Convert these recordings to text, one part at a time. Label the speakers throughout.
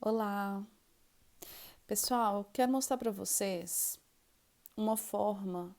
Speaker 1: Olá, pessoal, quero mostrar para vocês uma forma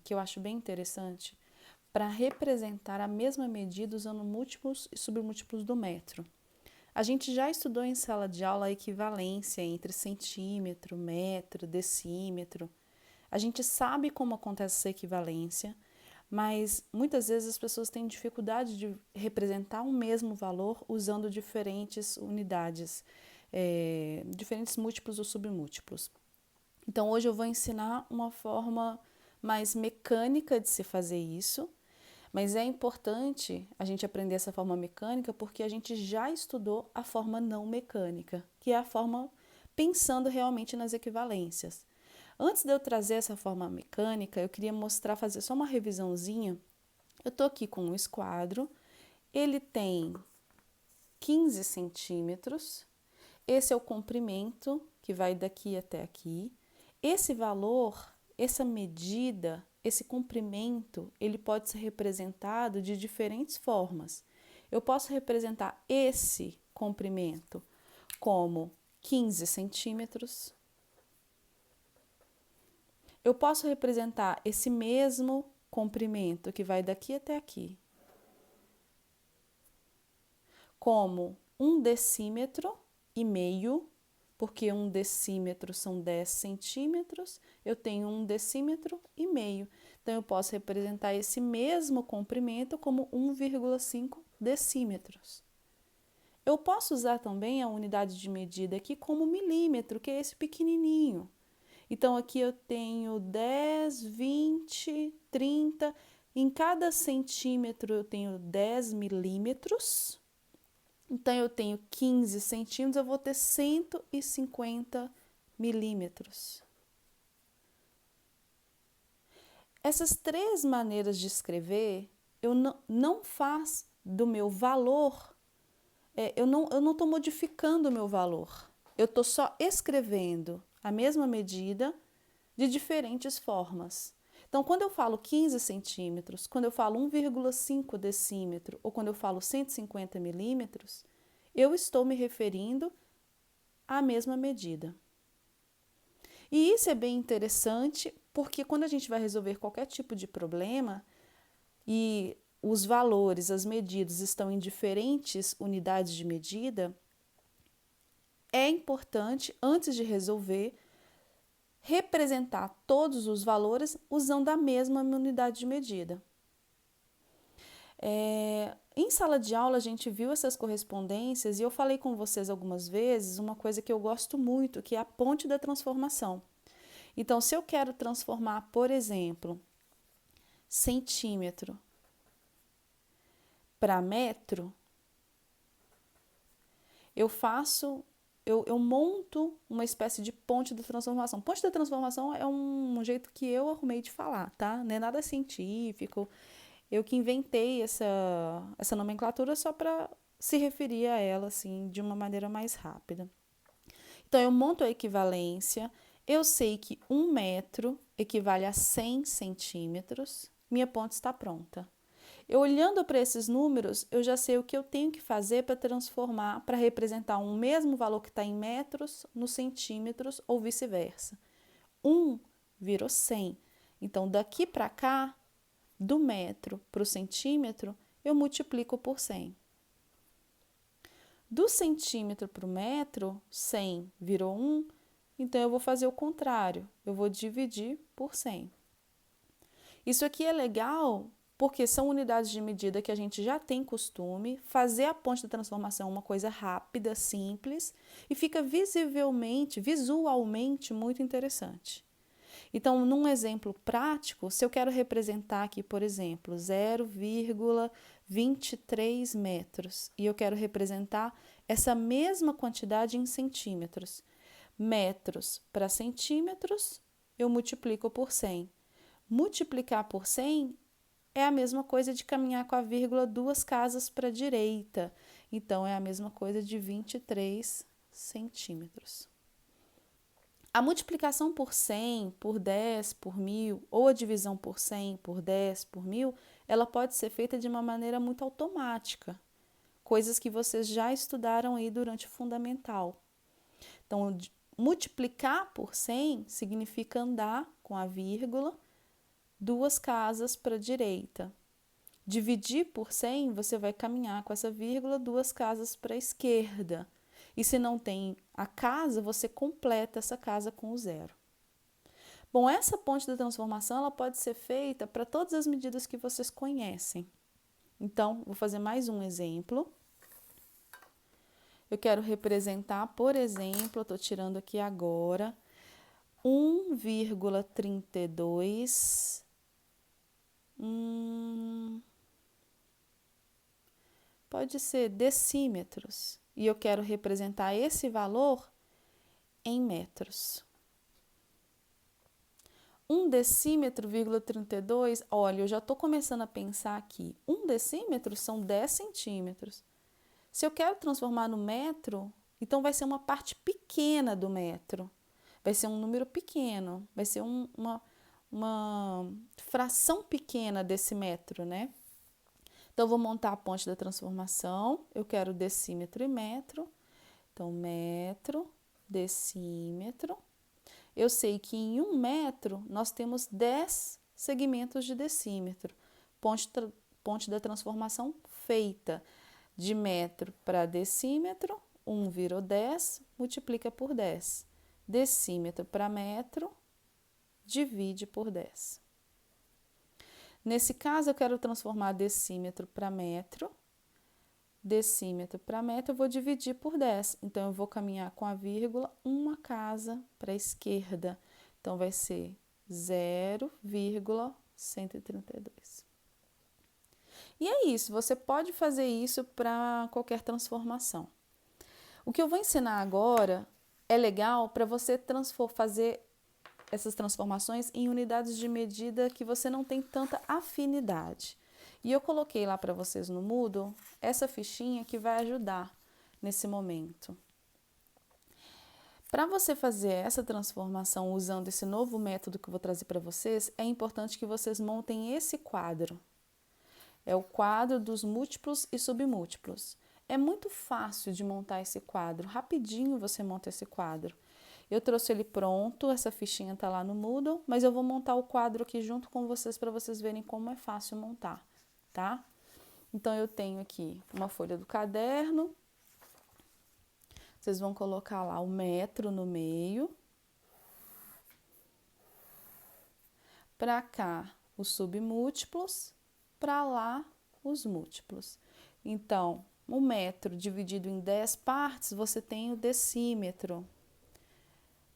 Speaker 1: que eu acho bem interessante para representar a mesma medida usando múltiplos e submúltiplos do metro. A gente já estudou em sala de aula a equivalência entre centímetro, metro, decímetro. A gente sabe como acontece essa equivalência, mas muitas vezes as pessoas têm dificuldade de representar um mesmo valor usando diferentes unidades, diferentes múltiplos ou submúltiplos. Então, hoje eu vou ensinar uma forma mais mecânica de se fazer isso, mas é importante a gente aprender essa forma mecânica porque a gente já estudou a forma não mecânica, que é a forma pensando realmente nas equivalências. Antes de eu trazer essa forma mecânica, eu queria mostrar, fazer só uma revisãozinha. Eu estou aqui com um esquadro, ele tem 15 centímetros, esse é o comprimento que vai daqui até aqui. Esse valor, essa medida, esse comprimento, ele pode ser representado de diferentes formas. Eu posso representar esse comprimento como 15 centímetros. Eu posso representar esse mesmo comprimento que vai daqui até aqui como 1,5 decímetro, porque 1 decímetro são 10 centímetros, eu tenho 1,5 decímetro. Então, eu posso representar esse mesmo comprimento como 1,5 decímetros. Eu posso usar também a unidade de medida aqui como milímetro, que é esse pequenininho. Então, aqui eu tenho 10, 20, 30. Em cada centímetro eu tenho 10 milímetros. Então, eu tenho 15 centímetros, eu vou ter 150 milímetros. Essas três maneiras de escrever, eu não faz do meu valor, eu não estou modificando o meu valor. Eu estou só escrevendo a mesma medida de diferentes formas. Então, quando eu falo 15 centímetros, quando eu falo 1,5 decímetro ou quando eu falo 150 milímetros, eu estou me referindo à mesma medida. E isso é bem interessante porque quando a gente vai resolver qualquer tipo de problema e os valores, as medidas estão em diferentes unidades de medida, é importante, antes de resolver, representar todos os valores usando a mesma unidade de medida. Em sala de aula a gente viu essas correspondências e eu falei com vocês algumas vezes uma coisa que eu gosto muito, que é a ponte da transformação. Então, se eu quero transformar, por exemplo, centímetro para metro, eu monto uma espécie de ponte da transformação. Ponte da transformação é um jeito que eu arrumei de falar, tá? Não é nada científico. Eu que inventei essa nomenclatura só para se referir a ela assim de uma maneira mais rápida. Então, eu monto a equivalência. Eu sei que 1 metro equivale a 100 centímetros. Minha ponte está pronta. Eu olhando para esses números, eu já sei o que eu tenho que fazer para transformar, para representar um mesmo valor que está em metros nos centímetros ou vice-versa. 1 virou 100. Então, daqui para cá, do metro para o centímetro, eu multiplico por 100. Do centímetro para o metro, 100 virou 1, então eu vou fazer o contrário, eu vou dividir por 100. Isso aqui é legal porque são unidades de medida que a gente já tem costume, fazer a ponte da transformação é uma coisa rápida, simples e fica visualmente muito interessante. Então, num exemplo prático, se eu quero representar aqui, por exemplo, 0,23 metros e eu quero representar essa mesma quantidade em centímetros, metros para centímetros, eu multiplico por 100. Multiplicar por 100 é a mesma coisa de caminhar com a vírgula 2 casas para a direita. Então, é a mesma coisa de 23 centímetros. A multiplicação por 100, por 10, por 1000, ou a divisão por 100, por 10, por 1000, ela pode ser feita de uma maneira muito automática, coisas que vocês já estudaram aí durante o fundamental. Então, multiplicar por 100 significa andar com a vírgula 2 casas para a direita. Dividir por 100, você vai caminhar com essa vírgula 2 casas para a esquerda. E se não tem a casa, você completa essa casa com o zero. Bom, essa ponte da transformação ela pode ser feita para todas as medidas que vocês conhecem. Então, vou fazer mais um exemplo. Eu quero representar, por exemplo, eu estou tirando aqui agora, 1,32. Pode ser decímetros. E eu quero representar esse valor em metros. 1 decímetro, 32, olha, eu já estou começando a pensar aqui. 1 decímetro são 10 centímetros. Se eu quero transformar no metro, então vai ser uma parte pequena do metro. Vai ser um número pequeno, vai ser uma fração pequena desse metro, né? Então, eu vou montar a ponte da transformação. Eu quero decímetro e metro. Então, metro, decímetro. Eu sei que em 1 metro nós temos 10 segmentos de decímetro. Ponte da transformação feita de metro para decímetro. 1 virou 10, multiplica por 10. Decímetro para metro, divide por 10. Nesse caso, eu quero transformar decímetro para metro. Decímetro para metro, eu vou dividir por 10. Então, eu vou caminhar com a vírgula uma casa para a esquerda. Então, vai ser 0,132. E é isso, você pode fazer isso para qualquer transformação. O que eu vou ensinar agora é legal para você fazer essas transformações em unidades de medida que você não tem tanta afinidade. E eu coloquei lá para vocês no Moodle essa fichinha que vai ajudar nesse momento. Para você fazer essa transformação usando esse novo método que eu vou trazer para vocês, é importante que vocês montem esse quadro. É o quadro dos múltiplos e submúltiplos. É muito fácil de montar esse quadro, rapidinho você monta esse quadro. Eu trouxe ele pronto, essa fichinha está lá no Moodle, mas eu vou montar o quadro aqui junto com vocês para vocês verem como é fácil montar, tá? Então, eu tenho aqui uma folha do caderno, vocês vão colocar lá o metro no meio, para cá os submúltiplos, para lá os múltiplos. Então, o metro dividido em 10 partes, você tem o decímetro.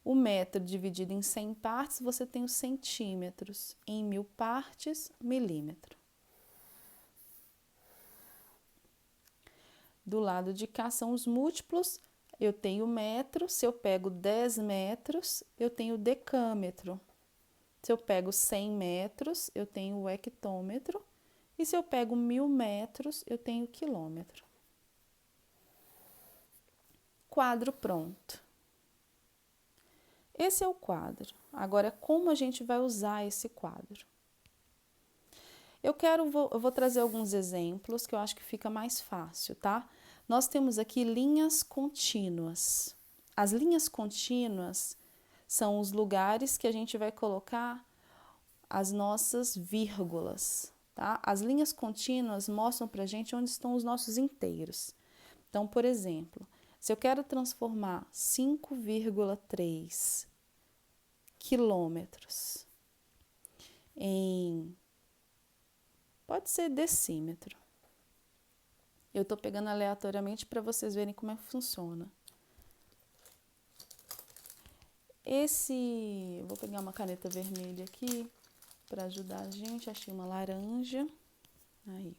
Speaker 1: O metro dividido em 100 partes, você tem os centímetros. Em 1000 partes, milímetro. Do lado de cá são os múltiplos. Eu tenho metro. Se eu pego 10 metros, eu tenho decâmetro. Se eu pego 100 metros, eu tenho o hectômetro. E se eu pego 1000 metros, eu tenho quilômetro. Quadro pronto. Esse é o quadro. Agora, como a gente vai usar esse quadro? Eu vou trazer alguns exemplos que eu acho que fica mais fácil, tá? Nós temos aqui linhas contínuas. As linhas contínuas são os lugares que a gente vai colocar as nossas vírgulas, tá? As linhas contínuas mostram pra gente onde estão os nossos inteiros. Então, por exemplo, se eu quero transformar 5,3 quilômetros em... pode ser decímetro. Eu estou pegando aleatoriamente para vocês verem como é que funciona. Eu vou pegar uma caneta vermelha aqui para ajudar a gente. Achei uma laranja. Aí.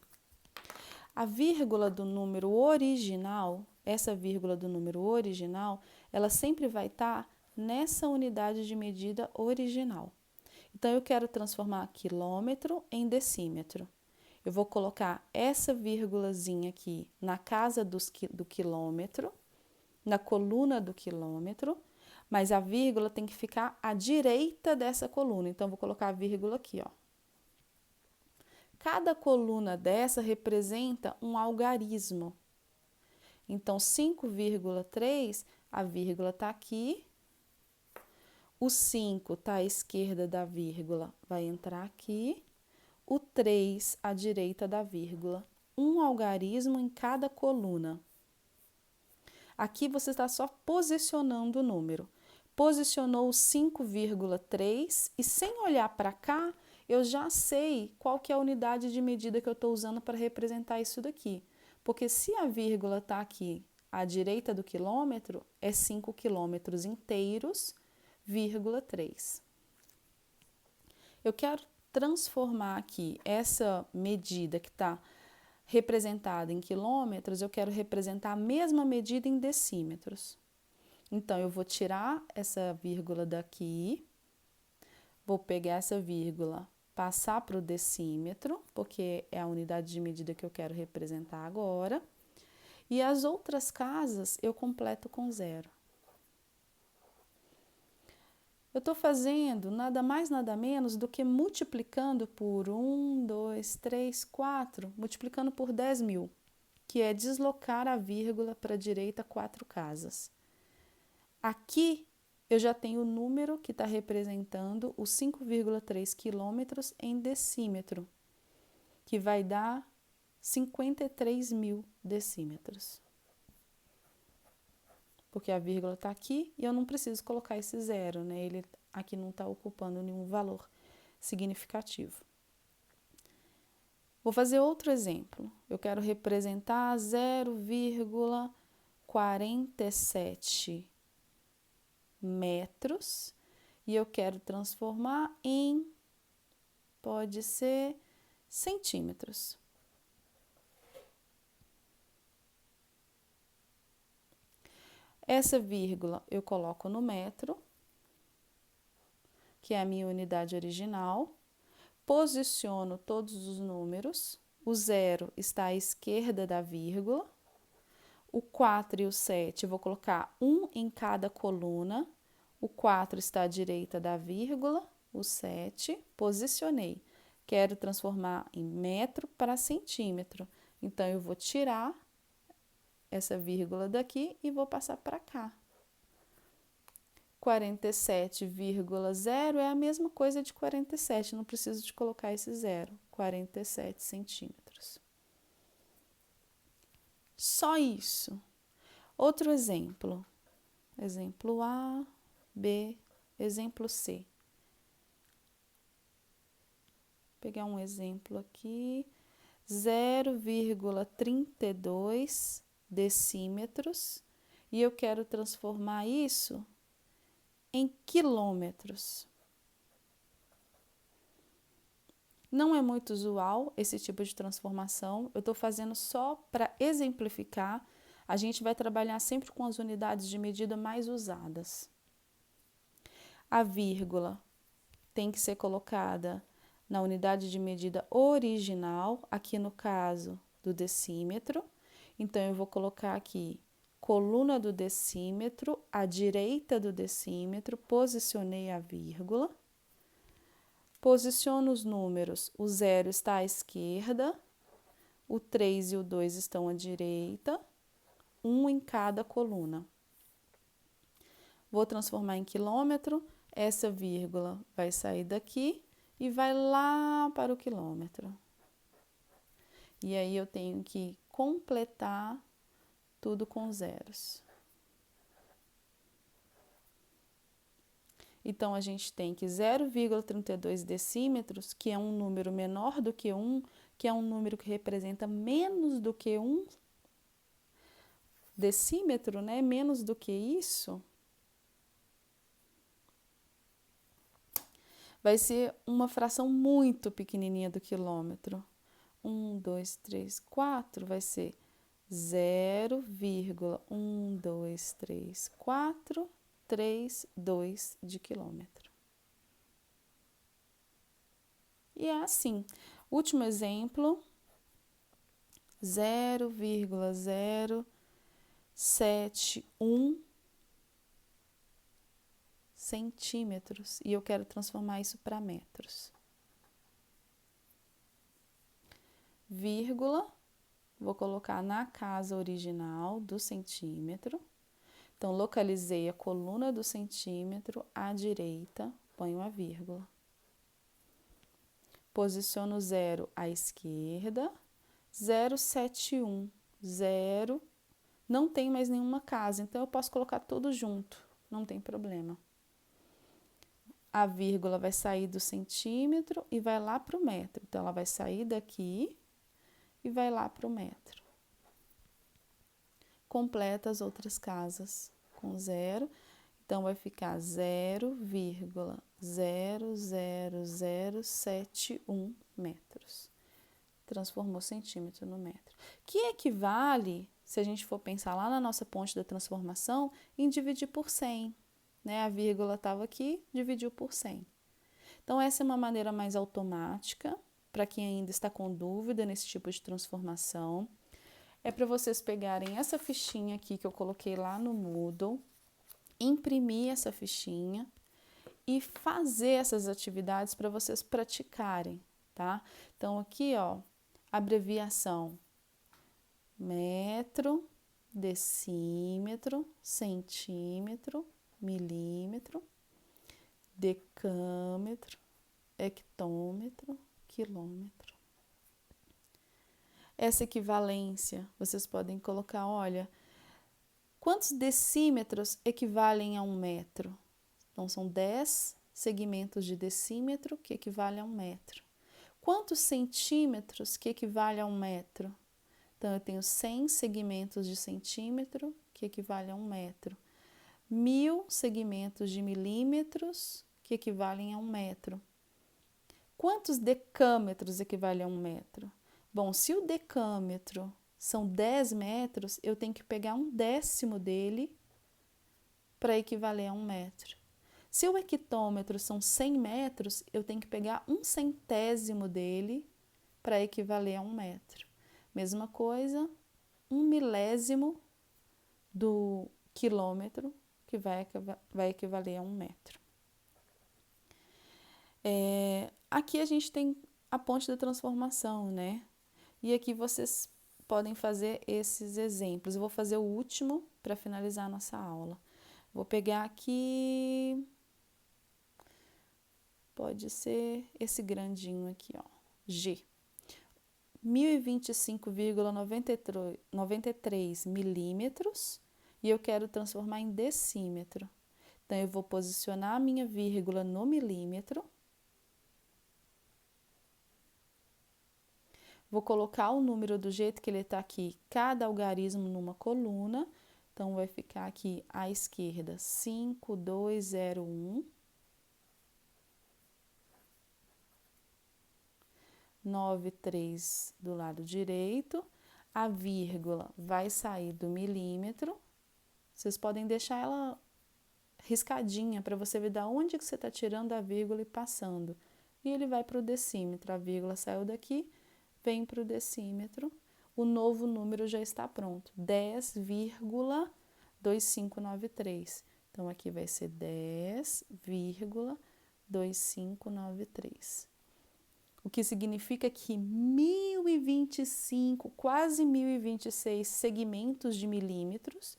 Speaker 1: A vírgula do número original, essa vírgula do número original, ela sempre vai estar nessa unidade de medida original. Então, eu quero transformar quilômetro em decímetro. Eu vou colocar essa vírgulazinha aqui na casa do quilômetro, na coluna do quilômetro, mas a vírgula tem que ficar à direita dessa coluna. Então, eu vou colocar a vírgula aqui, ó. Cada coluna dessa representa um algarismo. Então, 5,3, a vírgula está aqui. O 5 está à esquerda da vírgula, vai entrar aqui. O 3 à direita da vírgula. Um algarismo em cada coluna. Aqui você está só posicionando o número. Posicionou o 5,3 e sem olhar para cá, eu já sei qual que é a unidade de medida que eu estou usando para representar isso daqui. Porque se a vírgula está aqui à direita do quilômetro, é 5 quilômetros inteiros, vírgula 3. Eu quero transformar aqui essa medida que está representada em quilômetros, eu quero representar a mesma medida em decímetros. Então, eu vou tirar essa vírgula daqui, vou pegar essa vírgula, passar para o decímetro, porque é a unidade de medida que eu quero representar agora, e as outras casas eu completo com 0. Eu estou fazendo nada mais, nada menos do que multiplicando por 1, 2, 3, 4, multiplicando por 10.000, que é deslocar a vírgula para a direita 4 casas. Aqui eu já tenho o número que está representando os 5,3 quilômetros em decímetro, que vai dar 53.000 decímetros. Porque a vírgula está aqui e eu não preciso colocar esse 0, né? Ele aqui não está ocupando nenhum valor significativo. Vou fazer outro exemplo. Eu quero representar 0,47 metros e eu quero transformar em, pode ser, centímetros. Essa vírgula eu coloco no metro, que é a minha unidade original. Posiciono todos os números. O 0 está à esquerda da vírgula. O 4 e o 7 eu vou colocar um em cada coluna. O 4 está à direita da vírgula. O 7, posicionei. Quero transformar em metro para centímetro. Então, eu vou tirar essa vírgula daqui e vou passar para cá. 47,0 é a mesma coisa de 47, não preciso de colocar esse 0, 47 centímetros. Só isso. Outro exemplo. Exemplo A, B, exemplo C. Vou pegar um exemplo aqui. 0,32 decímetros e eu quero transformar isso em quilômetros. Não é muito usual esse tipo de transformação, eu estou fazendo só para exemplificar. A gente vai trabalhar sempre com as unidades de medida mais usadas. A vírgula tem que ser colocada na unidade de medida original, aqui no caso do decímetro. Então, eu vou colocar aqui coluna do decímetro, à direita do decímetro, posicionei a vírgula. Posiciono os números, o 0 está à esquerda, o 3 e o 2 estão à direita, um em cada coluna. Vou transformar em quilômetro, essa vírgula vai sair daqui e vai lá para o quilômetro. E aí eu tenho que completar tudo com zeros. Então, a gente tem que 0,32 decímetros, que é um número menor do que 1, que é um número que representa menos do que 1 decímetro, né? Menos do que isso. Vai ser uma fração muito pequenininha do quilômetro. 1, 2, 3, 4 vai ser 0,123432 de quilômetro. E é assim. Último exemplo, 0,071 centímetros. E eu quero transformar isso para metros. Vírgula, vou colocar na casa original do centímetro. Então, localizei a coluna do centímetro à direita, ponho a vírgula. Posiciono 0 à esquerda, 071, 0. Não tem mais nenhuma casa, então eu posso colocar tudo junto, não tem problema. A vírgula vai sair do centímetro e vai lá para o metro. Então, ela vai sair daqui e vai lá para o metro. Completa as outras casas com 0. Então, vai ficar 0,00071 metros. Transformou centímetro no metro. Que equivale, se a gente for pensar lá na nossa ponte da transformação, em dividir por 100. Né? A vírgula estava aqui, dividiu por 100. Então, essa é uma maneira mais automática, para quem ainda está com dúvida nesse tipo de transformação. É para vocês pegarem essa fichinha aqui que eu coloquei lá no Moodle, imprimir essa fichinha e fazer essas atividades para vocês praticarem, tá? Então, aqui, ó, abreviação: metro, decímetro, centímetro, milímetro, decâmetro, hectômetro, quilômetro. Essa equivalência, vocês podem colocar, olha, quantos decímetros equivalem a 1 metro? Então, são 10 segmentos de decímetro que equivalem a 1 metro. Quantos centímetros que equivale a 1 metro? Então, eu tenho 100 segmentos de centímetro que equivalem a 1 metro. 1000 segmentos de milímetros que equivalem a 1 metro. Quantos decâmetros equivalem a 1 metro? Bom, se o decâmetro são 10 metros, eu tenho que pegar 1/10 dele para equivaler a 1 metro. Se o hectômetro são 100 metros, eu tenho que pegar 1/100 dele para equivaler a 1 metro. Mesma coisa, 1 milésimo do quilômetro, que vai equivaler a 1 metro. Aqui a gente tem a ponte da transformação, né? E aqui vocês podem fazer esses exemplos. Eu vou fazer o último para finalizar a nossa aula. Vou pegar aqui, pode ser esse grandinho aqui, ó, G. 1025,93 milímetros e eu quero transformar em decímetro. Então, eu vou posicionar a minha vírgula no milímetro. Vou colocar o número do jeito que ele está aqui, cada algarismo numa coluna. Então, vai ficar aqui à esquerda 5201. 93 do lado direito. A vírgula vai sair do milímetro. Vocês podem deixar ela riscadinha para você ver da onde que você está tirando a vírgula e passando. E ele vai para o decímetro. A vírgula saiu daqui, vem para o decímetro. O novo número já está pronto. 10,2593. Então, aqui vai ser 10,2593. O que significa que 1025, quase 1026 segmentos de milímetros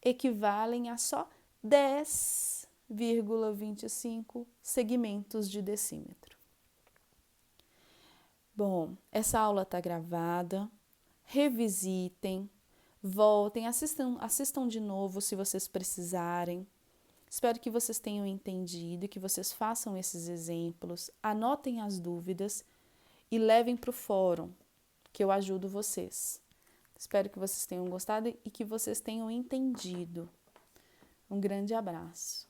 Speaker 1: equivalem a só 10,25 segmentos de decímetro. Bom, essa aula está gravada, revisitem, voltem, assistam de novo se vocês precisarem. Espero que vocês tenham entendido, que vocês façam esses exemplos, anotem as dúvidas e levem para o fórum, que eu ajudo vocês. Espero que vocês tenham gostado e que vocês tenham entendido. Um grande abraço.